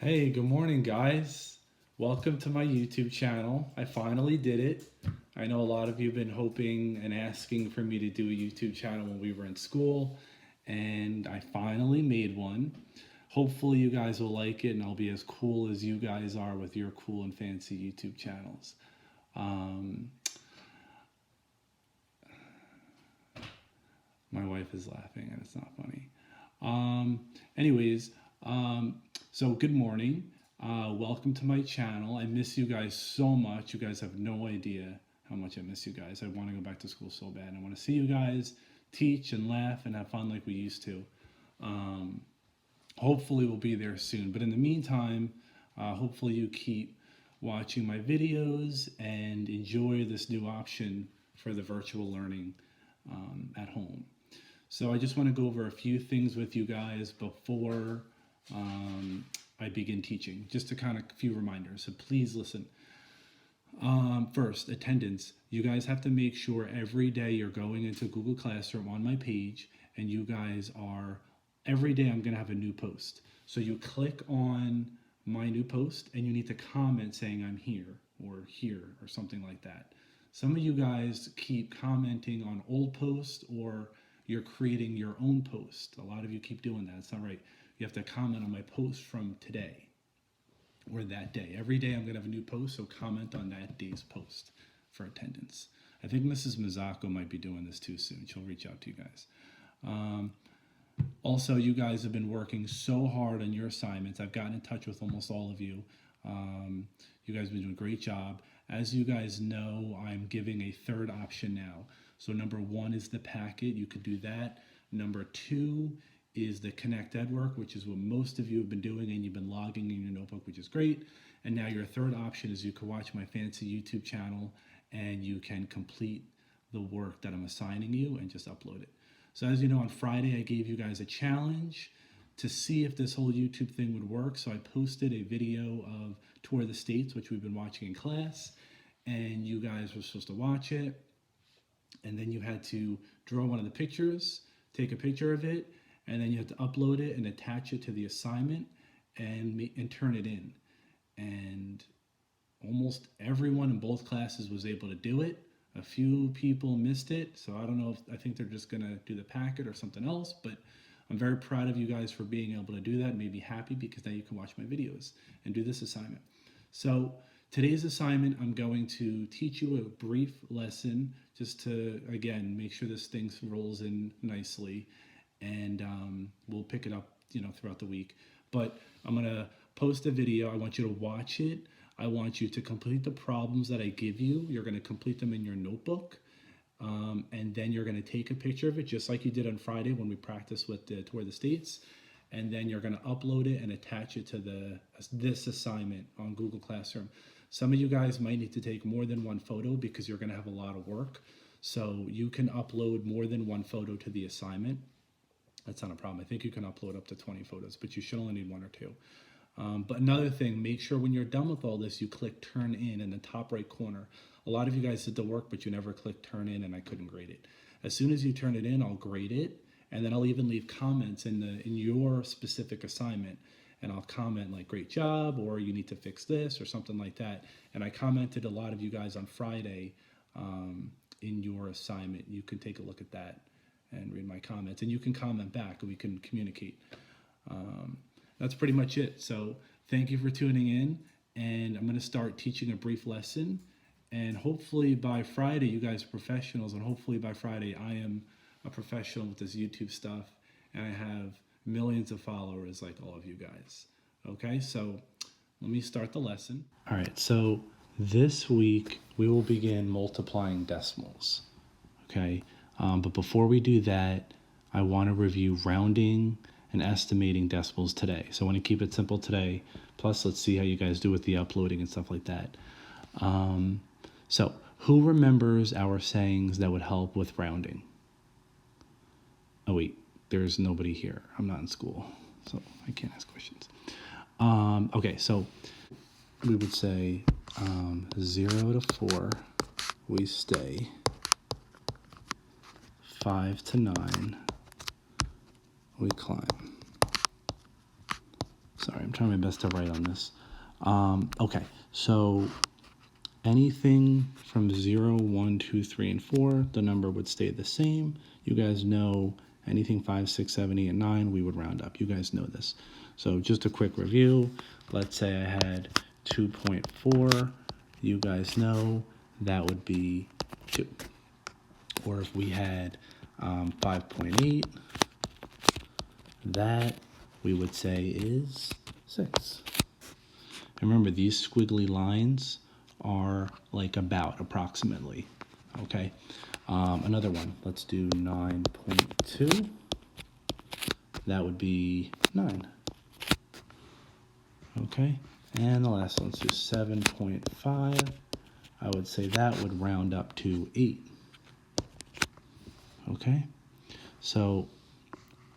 Hey, good morning, guys. Welcome to my YouTube channel. I finally did it. I know a lot of you have been hoping and asking for me to do a YouTube channel when we were in school, and I finally made one. Hopefully, you guys will like it, and I'll be as cool as you guys are with your cool and fancy YouTube channels. Um, my wife is laughing, and it's not funny. Um, anyways, um, so good morning. Welcome to my channel. I miss you guys so much. You guys have no idea how much I miss you guys. I want to go back to school so bad. I want to see you guys teach and laugh and have fun like we used to. Um, Hopefully, we'll be there soon. But in the meantime, hopefully, you keep watching my videos and enjoy this new option for the virtual learning at home. So I just want to go over a few things with you guys before I begin teaching, just to kind of a few reminders. So please listen. First, attendance. You guys have to make sure every day you're going into Google Classroom on my page, and you guys are, every day I'm going to have a new post. So you click on my new post, and you need to comment saying I'm here or something like that. Some of you guys keep commenting on old posts, or you're creating your own post. A lot of you keep doing that. It's not right. You have to comment on my post from today or that day. Every day I'm going to have a new post, so comment on that day's post for attendance. I think Mrs. Mazzacco might be doing this too soon. She'll reach out to you guys. Also, you guys have been working so hard on your assignments. I've gotten in touch with almost all of you. You guys have been doing a great job. As you guys know, I'm giving a third option now. So number one is the packet. You could do that. Number two is the Connect Ed work, which is what most of you have been doing, and you've been logging in your notebook, which is great. And now your third option is you can watch my fancy YouTube channel and you can complete the work that I'm assigning you and just upload it. So as you know, on Friday, I gave you guys a challenge to see if this whole YouTube thing would work. So I posted a video of Tour of the States, which we've been watching in class, and you guys were supposed to watch it. And then you had to draw one of the pictures, take a picture of it, and then you have to upload it and attach it to the assignment and turn it in. And almost everyone in both classes was able to do it. A few people missed it, so I don't know if I think they're just gonna do the packet or something else, but I'm very proud of you guys for being able to do that. Made me happy because now you can watch my videos and do this assignment. So today's assignment, I'm going to teach you a brief lesson just to, again, make sure this thing rolls in nicely, and we'll pick it up, throughout the week. But I'm gonna post a video. I want you to watch it. I want you to complete the problems that I give you. You're gonna complete them in your notebook. And then you're going to take a picture of it just like you did on Friday when we practiced with the Tour of the States, and then you're going to upload it and attach it to this assignment on Google Classroom. Some of you guys might need to take more than one photo because you're going to have a lot of work, so you can upload more than one photo to the assignment. That's not a problem. I think you can upload up to 20 photos, but you should only need one or two. But another thing, make sure when you're done with all this, you click turn in the top right corner. A lot of you guys did the work, but you never clicked turn in, and I couldn't grade it. As soon as you turn it in, I'll grade it, and then I'll even leave comments in your specific assignment, and I'll comment like great job, or you need to fix this, or something like that. And I commented a lot of you guys on Friday in your assignment. You can take a look at that and read my comments, and you can comment back, and we can communicate. That's pretty much it. So thank you for tuning in, and I'm going to start teaching a brief lesson, and hopefully by Friday you guys are professionals, and hopefully by Friday I am a professional with this YouTube stuff, and I have millions of followers like all of you guys. Okay, so let me start the lesson. All right, so this week we will begin multiplying decimals. Okay, but before we do that, I want to review rounding and estimating decimals today. So I want to keep it simple today. Plus, let's see how you guys do with the uploading and stuff like that. So who remembers our sayings that would help with rounding? Oh wait, there's nobody here. I'm not in school, so I can't ask questions. Okay, so we would say 0 to 4, we stay. 5 to 9, we climb. Sorry, I'm trying my best to write on this. Okay, so anything from 0, 1, 2, 3, and 4, the number would stay the same. You guys know anything 5, 6, 7, 8, and 9, we would round up. You guys know this. So just a quick review. Let's say I had 2.4. You guys know that would be 2. Or if we had 5.8, that we would say is 6. And remember, these squiggly lines are like about, approximately, okay? Another one, let's do 9.2. That would be 9. Okay, and the last one, let's do 7.5. I would say that would round up to 8. Okay, so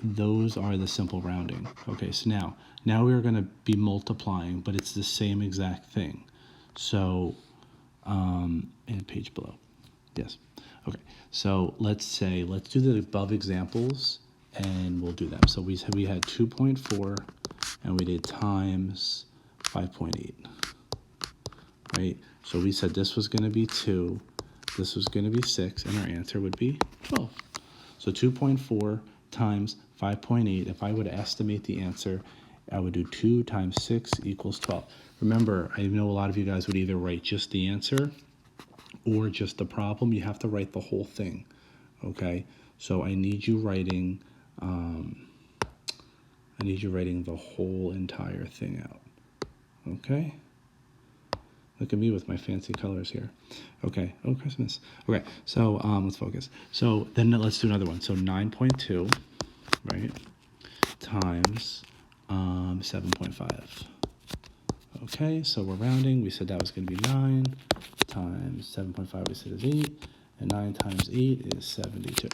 those are the simple rounding. Okay, so now we're going to be multiplying, but it's the same exact thing. So, and page below. Yes. Okay, so let's do the above examples, and we'll do them. So we had 2.4, and we did times 5.8, right? So we said this was going to be 2, this was going to be 6, and our answer would be 12. So 2.4 times 5.8, if I would estimate the answer, I would do 2 times 6 equals 12. Remember, I know a lot of you guys would either write just the answer or just the problem. You have to write the whole thing, okay? So I need you writing, the whole entire thing out, okay? Look at me with my fancy colors here. Okay, oh, Christmas. Okay, so let's focus. So then let's do another one. So 9.2, right, times 7.5. Okay, so we're rounding. We said that was going to be 9 times 7.5, we said is 8, and 9 times 8 is 72.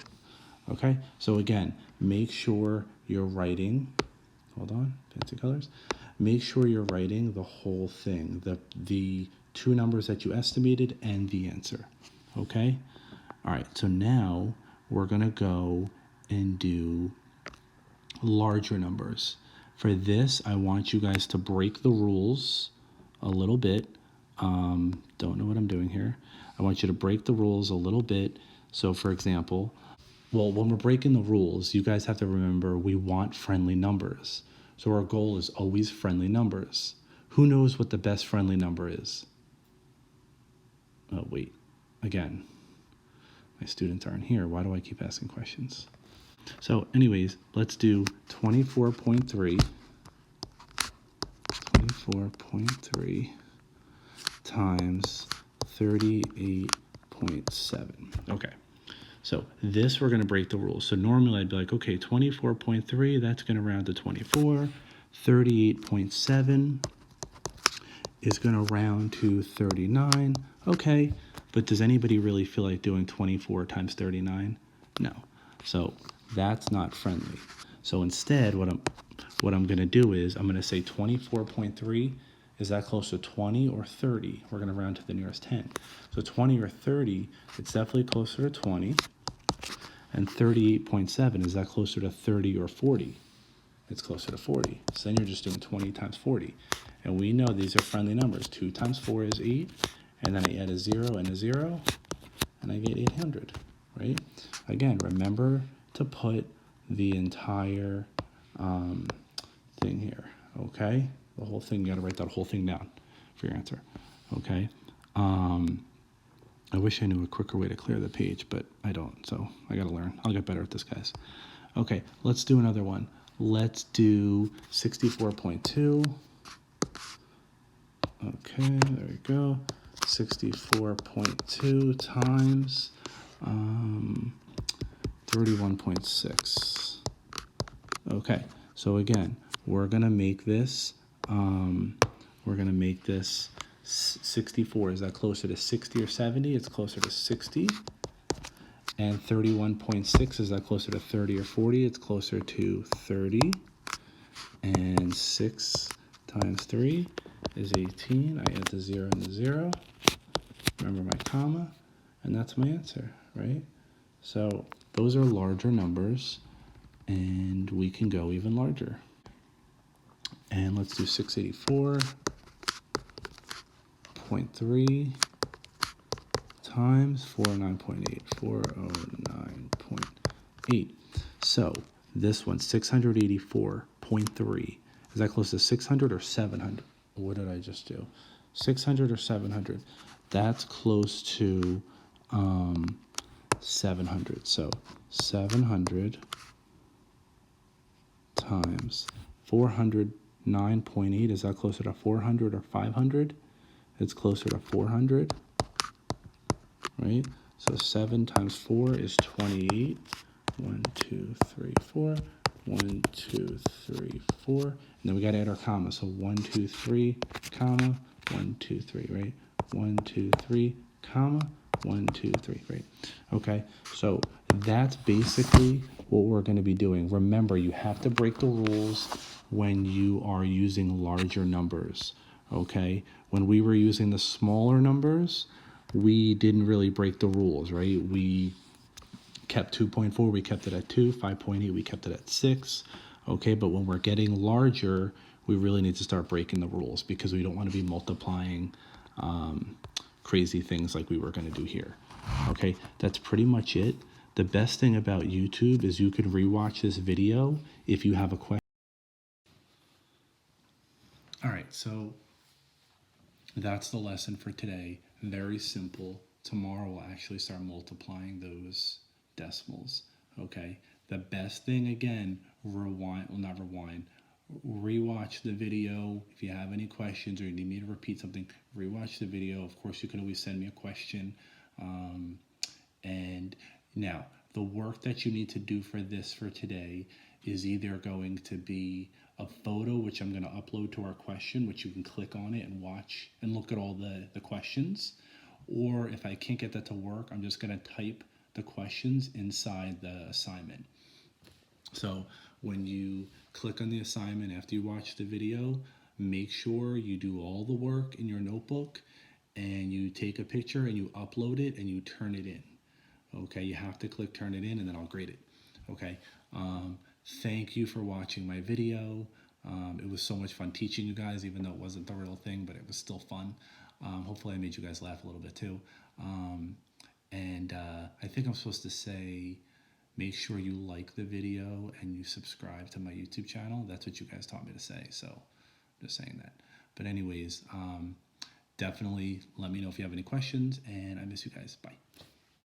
Okay, so again, make sure you're writing, hold on, fancy colors. Make sure you're writing the whole thing, the two numbers that you estimated and the answer, okay? All right, so now we're gonna go and do larger numbers. For this, I want you guys to break the rules a little bit. Don't know what I'm doing here. I want you to break the rules a little bit. So for example, well, when we're breaking the rules, you guys have to remember we want friendly numbers. So our goal is always friendly numbers. Who knows what the best friendly number is? Oh, wait. Again, my students aren't here. Why do I keep asking questions? So anyways, let's do 24.3 times 38.7. Okay. So this, we're going to break the rules. So normally I'd be like, okay, 24.3, that's going to round to 24. 38.7 is going to round to 39. Okay, but does anybody really feel like doing 24 times 39? No. So that's not friendly. So instead, what I'm going to do is I'm going to say 24.3. Is that close to 20 or 30? We're going to round to the nearest 10. So 20 or 30, it's definitely closer to 20. And 38.7, is that closer to 30 or 40? It's closer to 40. So then you're just doing 20 times 40. And we know these are friendly numbers. 2 times 4 is 8. And then I add a 0 and a 0. And I get 800, right? Again, remember to put the entire thing here, okay? The whole thing, you got to write that whole thing down for your answer, okay? I wish I knew a quicker way to clear the page, but I don't, so I got to learn. I'll get better at this, guys. Okay, let's do another one. Let's do 64.2. Okay, there we go. 64.2 times 31.6. Okay, so again, we're gonna make this 64. Is that closer to 60 or 70? It's closer to 60. And 31.6, is that closer to 30 or 40? It's closer to 30. And 6 times 3 is 18. I add the 0 and the 0. Remember my comma, and that's my answer, right? So those are larger numbers, and we can go even larger. And let's do 684.3 times 409.8, 409.8. So this one, 684.3. Is that close to 600 or 700? What did I just do? 600 or 700? That's close to 700. So 700 times 409.8. Is that closer to 400 or 500? It's closer to 400, right? So 7 times 4 is 28. 1, 2, 3, 4. 1, 2, 3, 4. And then we got to add our comma. So 1, 2, 3, comma, 1, 2, 3, right? 1, 2, 3, comma, 1, 2, 3, right? Okay, so that's basically what we're going to be doing. Remember, you have to break the rules when you are using larger numbers, okay? When we were using the smaller numbers, we didn't really break the rules, right? We kept 2.4, we kept it at 2, 5.8, we kept it at 6, okay? But when we're getting larger, we really need to start breaking the rules because we don't want to be multiplying crazy things like we were going to do here, okay? That's pretty much it. The best thing about YouTube is you can rewatch this video if you have a question. All right, so that's the lesson for today. Very simple. Tomorrow we'll actually start multiplying those decimals, okay? The best thing, again, rewatch the video. If you have any questions or you need me to repeat something, rewatch the video. Of course, you can always send me a question. And now, the work that you need to do for today is either going to be a photo, which I'm going to upload to our question, which you can click on it and watch and look at all the questions. Or if I can't get that to work, I'm just going to type the questions inside the assignment. So when you click on the assignment after you watch the video, make sure you do all the work in your notebook and you take a picture and you upload it and you turn it in. Okay, you have to click turn it in and then I'll grade it. Okay, thank you for watching my video. It was so much fun teaching you guys, even though it wasn't the real thing, but it was still fun. Hopefully I made you guys laugh a little bit too. I think I'm supposed to say, make sure you like the video and you subscribe to my YouTube channel. That's what you guys taught me to say, so I'm just saying that. But anyways, definitely let me know if you have any questions, and I miss you guys. Bye.